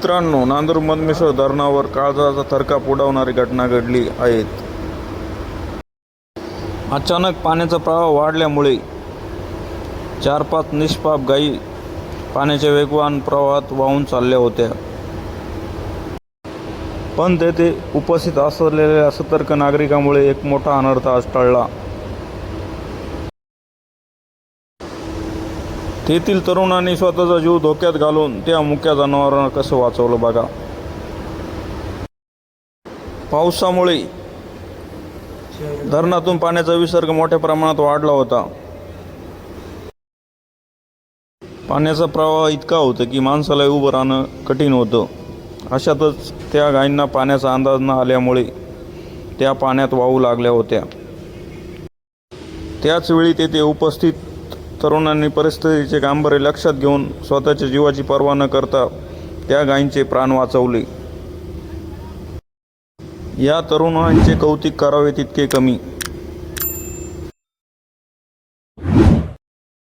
मित्रांनो, नांदूर मधमेश्वर धरणावर काळजाचा थरकाप उडवणारी घटना घडली आहे. अचानक पाण्याचा प्रवाह वाढल्यामुळे 4-5 निष्पाप गायी पाण्याच्या वेगवान प्रवाहात वाहून चालल्या होत्या. पण तेथे उपस्थित असलेल्या सतर्क नागरिकांमुळे एक मोठा अनर्थ आज टळला. तेथील तरुणांनी स्वतःचा जीव धोक्यात घालून त्या मुक्या जनावरांना कसं वाचवलं बघा. पावसामुळे धरणातून पाण्याचा विसर्ग मोठ्या प्रमाणात वाढला होता. पाण्याचा प्रवाह इतका होता की माणसाला उभं राहणं कठीण होतं. अशातच त्या गायींना पाण्याचा अंदाज न आल्यामुळे त्या पाण्यात वाहू लागल्या होत्या. त्याचवेळी तेथे उपस्थित तरुणांनी परिस्थितीचे गांभीर्य लक्षात घेऊन स्वतःच्या जीवाची पर्वा न करता त्या गायींचे प्राण वाचवले. या तरुणांचे कौतुक करावे तितके कमी.